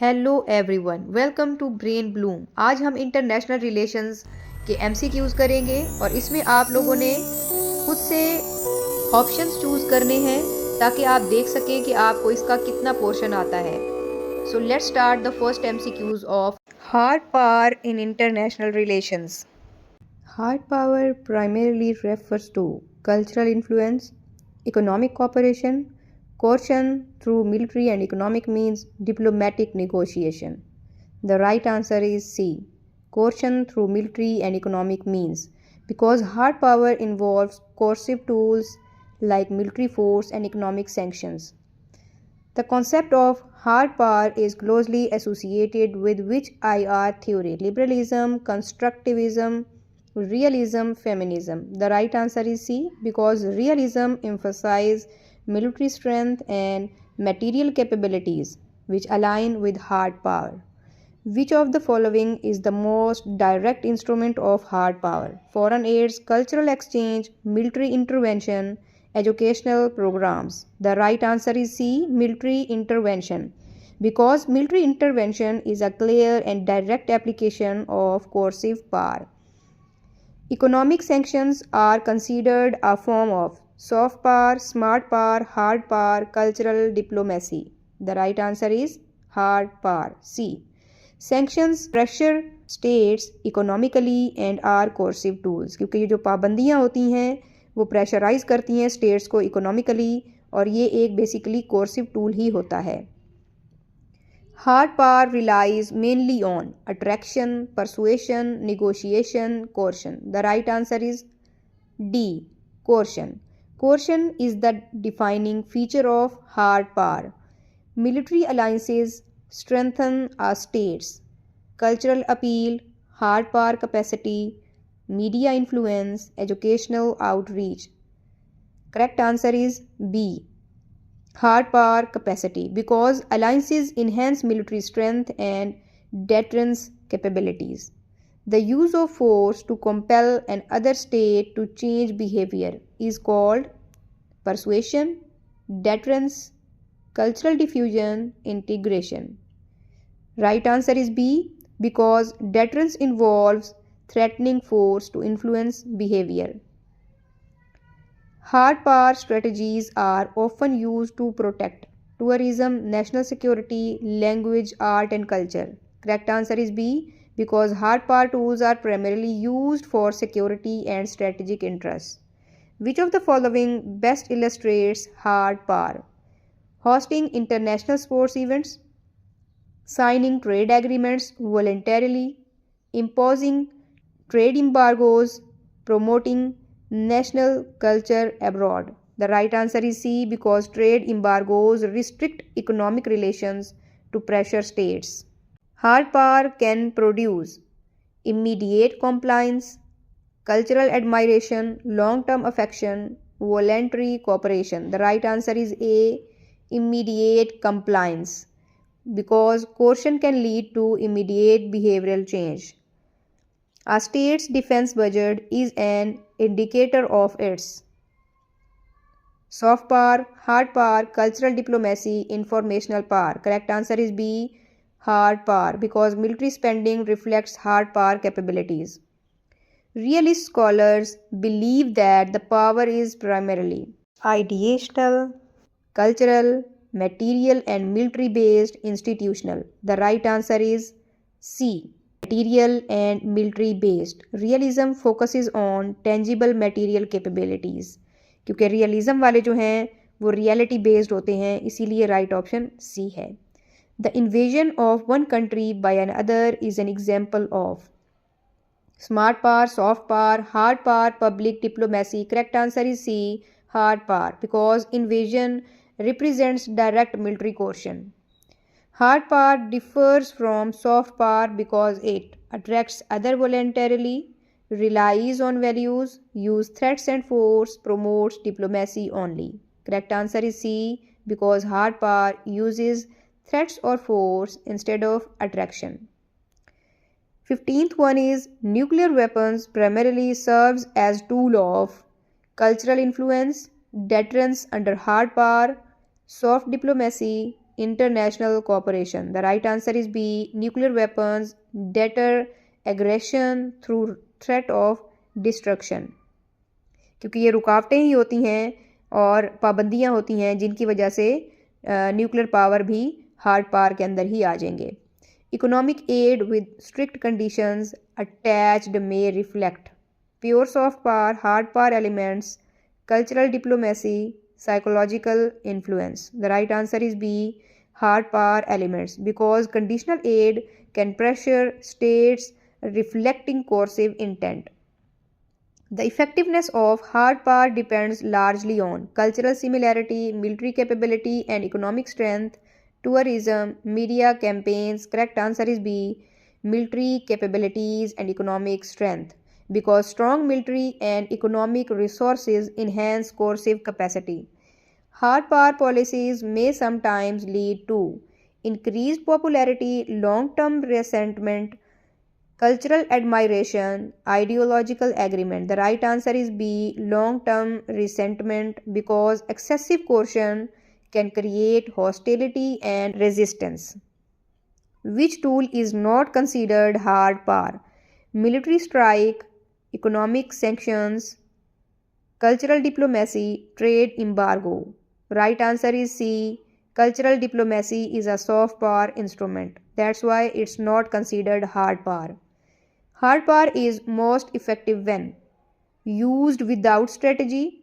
Hello everyone, welcome to Brain Bloom. आज हम international relations के एमसीक्यूज करेंगे और इसमें आप लोगों ने खुद से ऑप्शंस चूज करने हैं ताकि आप देख सकें कि आपको इसका कितना पोर्शन आता है। So let's start the first MCQs of hard power in international relations. Hard power primarily refers to cultural influence, economic cooperation, coercion through military and economic means, diplomatic negotiation. The right answer is C. Coercion through military and economic means, because hard power involves coercive tools like military force and economic sanctions. The concept of hard power is closely associated with which IR theory? Liberalism, constructivism, realism, feminism. The right answer is C, because realism emphasizes military strength and material capabilities which align with hard power. Which of the following is the most direct instrument of hard power? Foreign aids, cultural exchange, military intervention, educational programs. The right answer is C, military intervention, because military intervention is a clear and direct application of coercive power. Economic sanctions are considered a form of soft power, smart power, hard power, cultural diplomacy. The right answer is hard power, C. Sanctions pressure states economically and are coercive tools, क्योंकि ये जो पाबंदियाँ होती हैं वो pressurise करती हैं states को इकोनॉमिकली, और ये एक बेसिकली कोर्सिव टूल ही होता है। Hard power relies mainly on attraction, persuasion, negotiation, coercion. The right answer is D. Coercion. Coercion is the defining feature of hard power. Military alliances strengthen our states. Cultural appeal, hard power capacity, media influence, educational outreach. Correct answer is B. Hard power capacity, because alliances enhance military strength and deterrence capabilities. The use of force to compel an other state to change behavior is called persuasion, deterrence, cultural diffusion, integration. Right answer is B, because deterrence involves threatening force to influence behavior. Hard power strategies are often used to protect tourism, national security, language, art, and culture. Correct answer is B, because hard power tools are primarily used for security and strategic interests. Which of the following best illustrates hard power? Hosting international sports events, signing trade agreements voluntarily, imposing trade embargoes, promoting national culture abroad. The right answer is C, because trade embargoes restrict economic relations to pressure states. Hard power can produce immediate compliance, cultural admiration, long term affection, voluntary cooperation. The right answer is A, immediate compliance, because coercion can lead to immediate behavioral change. A state's defense budget is an indicator of its soft power, hard power, cultural diplomacy, informational power. Correct answer is B, hard power, because military spending reflects hard power capabilities. Realist scholars believe that the power is primarily ideational, cultural, material, and military based institutional. The right answer is C, material and military based. Realism focuses on tangible material capabilities, क्योंकि realism वाले जो हैं वो reality based होते हैं, इसीलिए right option C है। The invasion of one country by another is an example of smart power, soft power, hard power, public diplomacy. Correct answer is C, hard power, because invasion represents direct military coercion. Hard power differs from soft power because it attracts other voluntarily, relies on values, use threats and force, promotes diplomacy only. Correct answer is C, because hard power uses threats or force instead of attraction. 15th one is nuclear weapons primarily serves as tool of cultural influence, deterrence under hard power, soft diplomacy, international cooperation. The right answer is B. Nuclear weapons deter aggression through threat of destruction. क्योंकि ये रुकावटें ही होती हैं और पाबंदियां होती हैं जिनकी वजह से न्यूक्लियर पावर भी हार्ड पावर के अंदर ही आ जाएंगे. Economic aid with strict conditions attached may reflect pure soft power, hard power elements, cultural diplomacy, psychological influence. The right answer is B. Hard power elements, because conditional aid can pressure states reflecting coercive intent. The effectiveness of hard power depends largely on cultural similarity, military capability, and economic strength. Tourism, media campaigns. Correct answer is B. Military capabilities and economic strength, because strong military and economic resources enhance coercive capacity. Hard power policies may sometimes lead to increased popularity, long-term resentment, cultural admiration, ideological agreement. The right answer is B. Long-term resentment, because excessive coercion can create hostility and resistance. Which tool is not considered hard power? Military strike, economic sanctions, cultural diplomacy, trade embargo. Right answer is C. Cultural diplomacy is a soft power instrument. That's why it's not considered hard power. Hard power is most effective when used without strategy,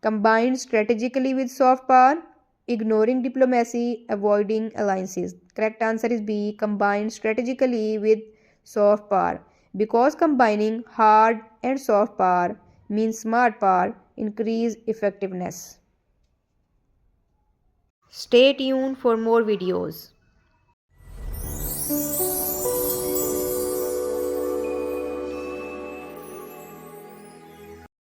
combined strategically with soft power, ignoring diplomacy, avoiding alliances. Correct answer is B. Combined strategically with soft power, because combining hard and soft power means smart power, increase effectiveness. Stay tuned for more videos.